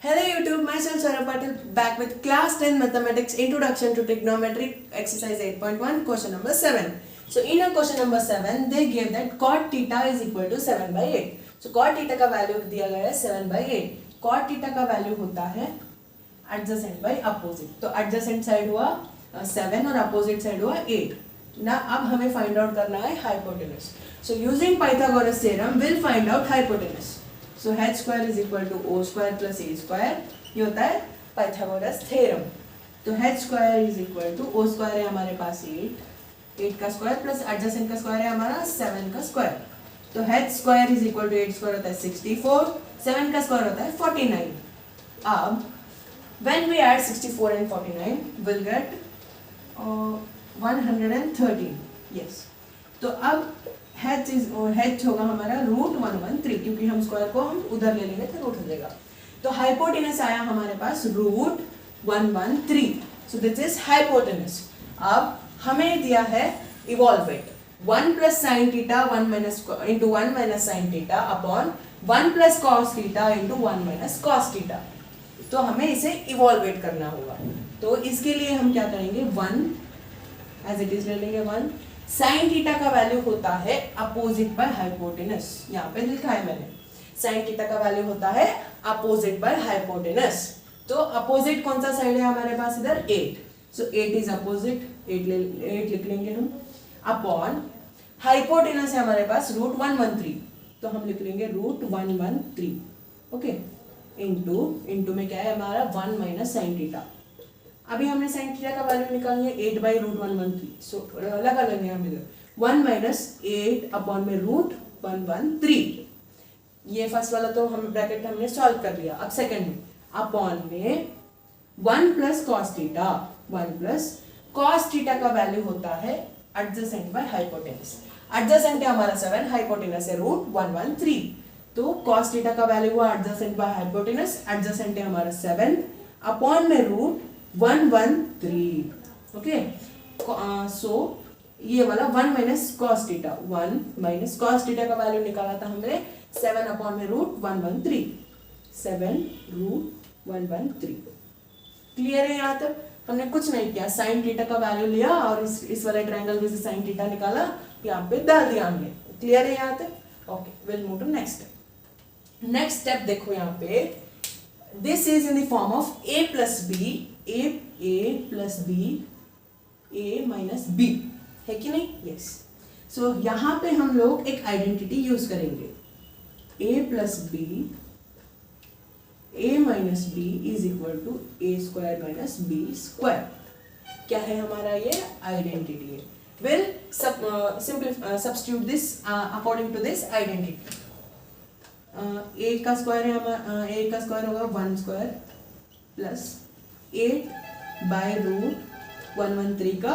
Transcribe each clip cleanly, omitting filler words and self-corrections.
Hello YouTube, myself Sarah Patil back with class 10 mathematics introduction to trigonometry exercise 8.1 question number 7. So in a question number 7 they gave that cot theta is equal to 7 by 8. So cot theta का value दिया गया है 7 by 8. cot theta का value होता है adjacent by opposite. तो adjacent side हुआ 7 और opposite साइड हुआ 8. ना अब हमें फाइंड आउट करना है hypotenuse. So using Pythagoras theorem we'll find out hypotenuse. So h square is equal to o square plus a square. ये होता है पाइथागोरस थ्योरम. तो h square is equal to o square है हमारे पास 8 का square plus adjacent का square है हमारा 7 का स्क्वायर. तो h square is equal to 8 square होता है 64, 7 का स्क्वायर होता है 49. अब when we add 64 and 49 we'll get 113. Yes. तो अब h होगा हमारा √113 क्योंकि हम स्क्वायर को हम उधर ले लेंगे तो रूट हो जाएगा. तो हाइपोटेनस आया हमारे पास √113. So this is hypotenuse. अब हमें दिया है इवॉल्वेट 1 plus sine theta 1 minus into 1 minus sine theta upon 1 plus cos theta into 1 minus cos theta. तो हमें इसे इवॉल्वेट करना होगा. तो इसके लिए हम क्या करेंगे 1 एज इट इज ले लेंगे 1. साइन थीटा का वैल्यू होता है अपोजिट बाय हाइपोटेनस. यहाँ पे लिखा है मैंने साइन थीटा का वैल्यू होता है अपोजिट बाय हाइपोटेनस. तो अपोजिट कौन सा साइड है हमारे पास इधर 8. सो 8 इज अपोजिट 8 लिख लेंगे हम अपॉन हाइपोटेनस है हमारे पास √113. तो हम लिख लेंगे √113. ओके इनटू में क्या है हमारा 1 माइनस साइन थीटा. अभी हमने साइन थीटा का वैल्यू निकाली है 8 बाई √113. सो लगा लेंगे हम इधर 1 माइनस 8 अपॉन में √113. ये फर्स्ट वाला तो हम ब्रैकेट हमने सॉल्व कर लिया. अब सेकंड में अपॉन में 1 plus cos theta. 1 plus cos theta का वैल्यू होता है एडजेसेंट बाय हाइपोटेनस. एडजेसेंट है हमारा 7, हाइपोटेनस है √113. तो कॉस थीटा का वैल्यू हुआ एडजेसेंट बाय हाइपोटेनस. एडजेसेंट है हमारा 7 अपॉन में √113. ओके सो ये वाला 1 minus cos theta 1 minus cos theta का वैल्यू निकाला था हमने 7 अपॉन में √113. 7 √113. क्लियर है यहाँ तक. हमने कुछ नहीं किया, साइन थीटा का वैल्यू लिया और इस वाले ट्रायंगल में से साइन थीटा निकाला यहाँ पे डाल दिया हमने. क्लियर है यहाँ तक. Okay will move to next step. Next step देखो यहाँ पे this is in the form of a plus B a plus B a minus b है कि नहीं. यस. सो यहाँ पे हम लोग एक आइडेंटिटी यूज करेंगे a plus B a minus B is equal to a square minus b square. क्या है हमारा ये आइडेंटिटी है. Will substitute this according to this identity. a का स्क्वायर है हमारा a का स्क्वायर होगा 1 स्क्वायर प्लस 8 बाय √113 का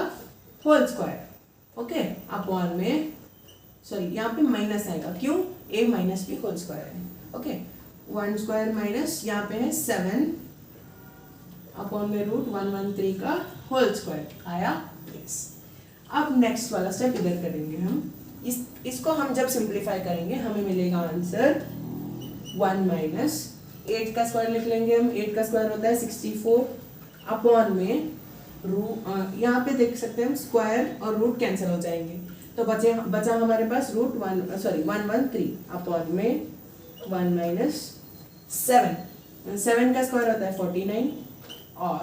होल स्क्वायर. ओके अपॉन में सॉरी यहाँ पे माइनस आएगा क्यों a minus b whole square है. ओके 1 स्क्वायर माइनस यहाँ पे है 7 अपॉन में √113 का होल स्क्वायर आया. यस. अब नेक्स्ट वाला स्टेप इधर करेंगे हम. इसको हम जब सिंप्लीफाई करेंगे हमें मिलेगा आंसर 1 माइनस 8 का स्क्वायर लिख लेंगे हम. 8 का स्क्वायर होता है 64 अपॉन में यहाँ पे देख सकते हैं हम स्क्वायर और रूट कैंसिल हो जाएंगे. तो बचा हमारे पास √113 अपॉन में 1 माइनस 7 का स्क्वायर होता है 49 और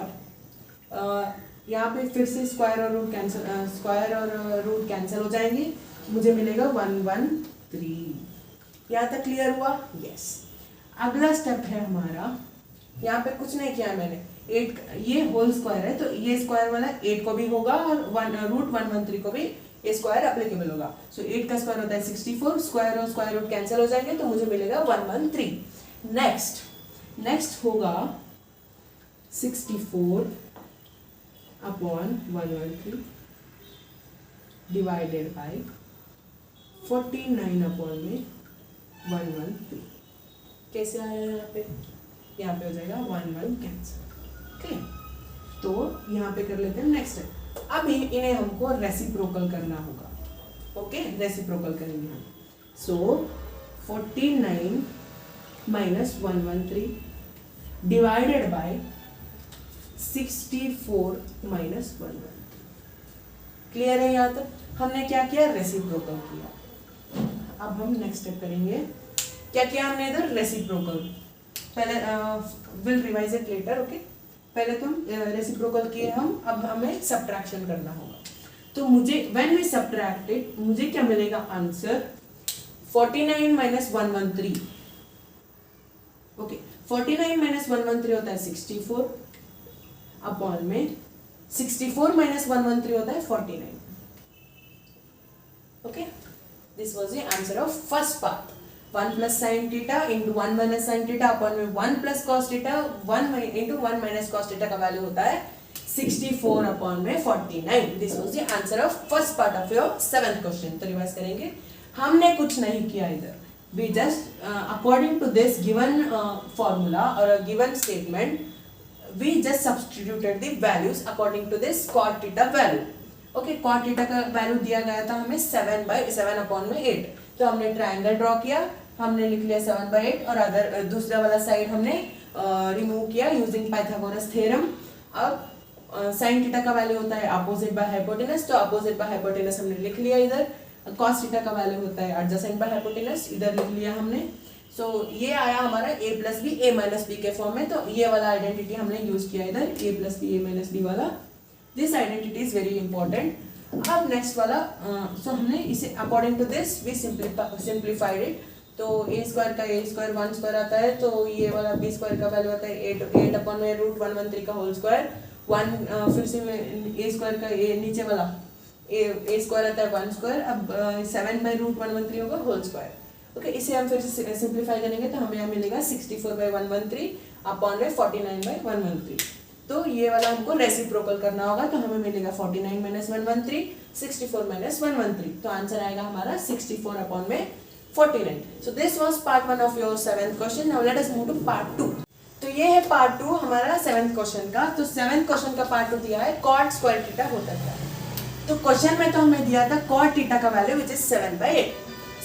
यहाँ पे फिर से स्क्वायर और रूट कैंसिल हो जाएंगे. मुझे मिलेगा 113. यहाँ तक क्लियर हुआ. यस. अगला स्टेप है हमारा यहाँ पे कुछ नहीं किया मैंने 8 ये होल स्क्वायर है तो ये स्क्वायर वाला 8 को भी होगा और √113 को भी ये स्क्वायर एप्लीकेबल होगा. सो 8 का स्क्वायर होता है 64. स्क्वायर और स्क्वायर रूट कैंसिल हो जाएंगे तो मुझे मिलेगा 113. नेक्स्ट होगा 64 अपॉन 113 डिवाइडेड बाय 49 अपॉन में 113. कैसे आया यहाँ पे हो जाएगा 1 कैंसिल. ओके तो यहाँ पे कर लेते हैं नेक्स्ट स्टेप. अब इन्हें हमको रेसिप्रोकल करना होगा. ओके रेसिप्रोकल करेंगे हम. सो 49 minus 113 divided by 64 minus 1 1। Clear है यहाँ तक? हमने क्या किया? रेसिप्रोकल किया। अब हम नेक्स्ट स्टेप करेंगे। क्या किया हमने इधर? रेसिप्रोकल। पहले will revise it later, okay. पहले तो हम रेसिप्रोकल किए हम, अब हमें सब्ट्रैक्शन करना होगा। तो मुझे व्हेन वी सब्ट्रैक्टेड मुझे क्या मिलेगा? Answer 49 minus 113। ओके, 49 माइनस 113 होता है 64 अपॉन में 64 माइनस 113 होता है 49। Okay, this was the answer of first part. 1 plus sine theta into 1 minus sine theta upon में 1 plus cos theta 1 into 1 minus cos theta का वैल्यू होता है 64 अपॉन में 49। This was the answer of first part of your 7th question. तो revise करेंगे। हमने कुछ नहीं किया इधर, we just according to this given formula or a given statement we just substituted the values according to this cot theta value. Okay, cot theta का value दिया गया था हमें 7/7 अपॉन में 8। तो हमने ट्रायंगल ड्रॉ किया, हमने लिख लिया 7/8 और अदर दूसरा वाला साइड हमने रिमूव किया यूजिंग पाइथागोरस थ्योरम। अब साइन थीटा का वैल्यू होता है अपोजिट बाय हाइपोटेनस, तो अपोजिट बाय हाइपोटेनस हमने लिख लिया इधर। कॉस थीटा का वैल्यू होता है एडजेसेंट बाय हाइपोटेनस, इधर लिख लिया हमने। सो ये आया हमारा a plus B a minus B के फॉर्म में। तो ये वाला आइडेंटिटी हमने यूज किया इधर, a plus B a minus B वाला। This identity is very important. अब नेक्स्ट वाला सो हमने इसे according to this we simplified it. तो a स्क्वायर का a स्क्वायर 1 स्क्वायर आता है, तो ये वाला b स्क्वायर का वैल्यू आता है 8 अपॉन में रूट 113 का होल स्क्वायर। 1 फिर से a स्क्वायर का a नीचे वाला a स्क्वायर आता है 1 स्क्वायर। अब 7/√113 होगा होल स्क्वायर। ओके, इसे हम फिर से सिंप्लीफाई करेंगे तो हमें मिलेगा 64/113 अपॉन में 49/113। तो ये वाला हमको रेसिप्रोकल करना होगा, तो हमें मिलेगा 49 माइनस 113 64 माइनस 113। तो आंसर आएगा हमारा 64 अपॉन में 49। So this was part 1 of your 7th question. Now let us move to part 2। तो ये है पार्ट 2 हमारा 7th क्वेश्चन का। तो 7th क्वेश्चन का पार्ट 2 दिया है कॉट स्क्वायर थीटा होता क्या है। तो क्वेश्चन में तो हमें दिया था कॉट थीटा का value which is 7/8।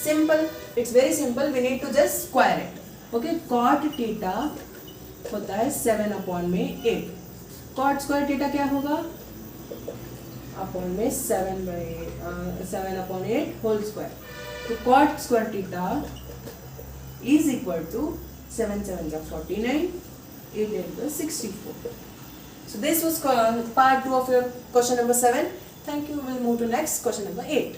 Simple, it's very simple, we need to just square it. Okay, cot theta होता है 7 अपॉन में 8। कॉट स्क्वायर थीटा क्या होगा? अपॉन में 7 अपॉन 8 होल स्क्वायर। तो cot square theta is equal to 7 7 का 49 8 8 का 64। So this was part 2 of your question number 7. Thank you. We'll move to next question number 8.